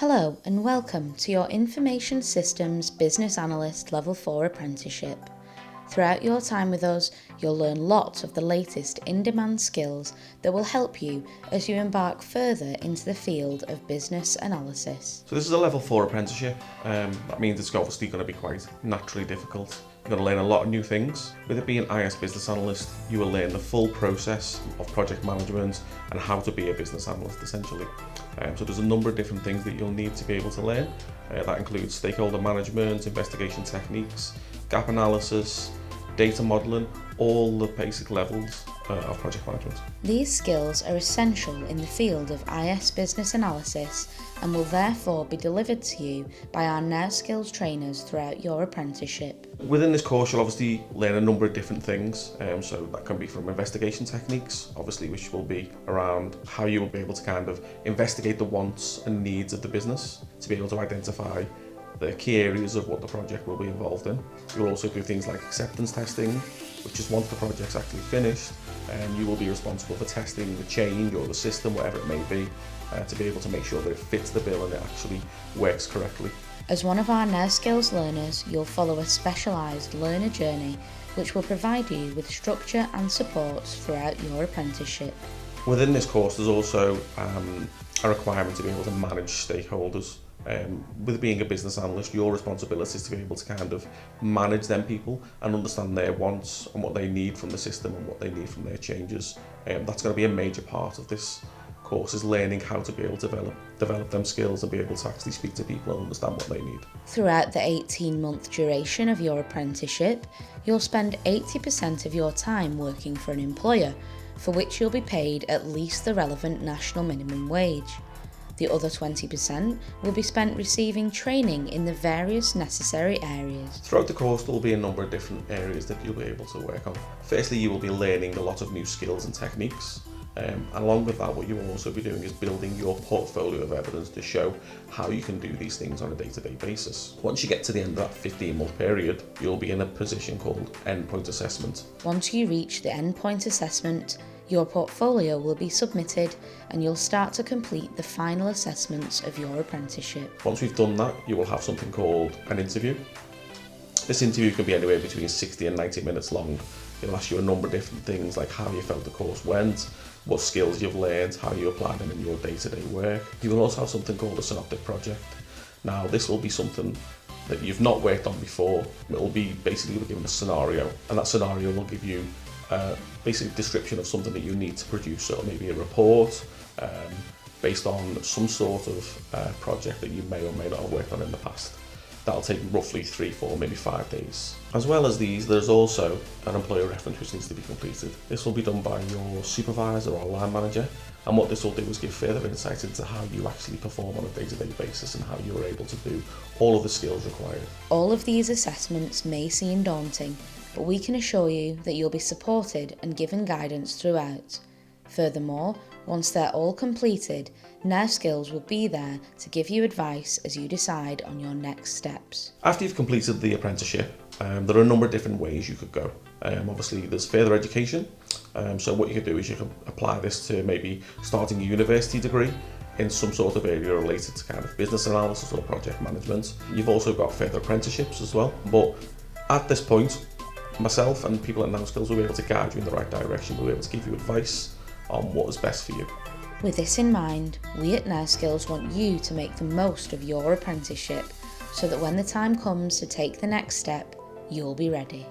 Hello and welcome to your Information Systems Business Analyst Level 4 Apprenticeship. Throughout your time with us, you'll learn lots of the latest in-demand skills that will help you as you embark further into the field of business analysis. So this is a level 4 apprenticeship. That means it's obviously going to be quite naturally difficult. You're going to learn a lot of new things. With it being IS Business Analyst, you will learn the full process of project management and how to be a business analyst essentially. So there's a number of different things that you'll need to be able to learn. That includes stakeholder management, investigation techniques, gap analysis, data modelling, all the basic levels of project management. These skills are essential in the field of IS Business Analysis and will therefore be delivered to you by our NowSkills trainers throughout your apprenticeship. Within this course you'll obviously learn a number of different things, so that can be from investigation techniques, obviously, which will be around how you will be able to kind of investigate the wants and needs of the business to be able to identify the key areas of what the project will be involved in. You'll also do things like acceptance testing, which is once the project's actually finished, and you will be responsible for testing the change or the system, whatever it may be, to be able to make sure that it fits the bill and it actually works correctly. As one of our NowSkills learners, you'll follow a specialised learner journey which will provide you with structure and support throughout your apprenticeship. Within this course there's also a requirement to be able to manage stakeholders. With being a business analyst, your responsibility is to be able to kind of manage them people and understand their wants and what they need from the system and what they need from their changes. That's going to be a major part of this course, is learning how to be able to develop them skills and be able to actually speak to people and understand what they need. Throughout the 18-month duration of your apprenticeship, you'll spend 80% of your time working for an employer, for which you'll be paid at least the relevant national minimum wage. The other 20% will be spent receiving training in the various necessary areas. Throughout the course there will be a number of different areas that you'll be able to work on. Firstly, you will be learning a lot of new skills and techniques. Along with that, what you will also be doing is building your portfolio of evidence to show how you can do these things on a day-to-day basis. Once you get to the end of that 15-month period, you'll be in a position called endpoint assessment. Once you reach the endpoint assessment, your portfolio will be submitted and you'll start to complete the final assessments of your apprenticeship. Once we've done that, you will have something called an interview. This interview can be anywhere between 60 and 90 minutes long. It'll ask you a number of different things like how you felt the course went, what skills you've learned, how you apply them in your day-to-day work. You will also have something called a synoptic project. Now this will be something that you've not worked on before. It will be basically given a scenario, and that scenario will give you basic description of something that you need to produce. So maybe a report based on some sort of project that you may or may not have worked on in the past. That'll take roughly 3, 4, maybe 5 days. As well as these, there's also an employer reference which needs to be completed. This will be done by your supervisor or line manager, and what this will do is give further insight into how you actually perform on a day-to-day basis and how you're able to do all of the skills required. All of these assessments may seem daunting, but we can assure you that you'll be supported and given guidance throughout. Furthermore, once they're all completed, NowSkills will be there to give you advice as you decide on your next steps. After you've completed the apprenticeship, there are a number of different ways you could go. Obviously there's further education, so what you could do is you can apply this to maybe starting a university degree in some sort of area related to kind of business analysis or project management. You've also got further apprenticeships as well, but at this point, myself and people at NowSkills will be able to guide you in the right direction. We'll be able to give you advice on what is best for you. With this in mind, we at NowSkills want you to make the most of your apprenticeship so that when the time comes to take the next step, you'll be ready.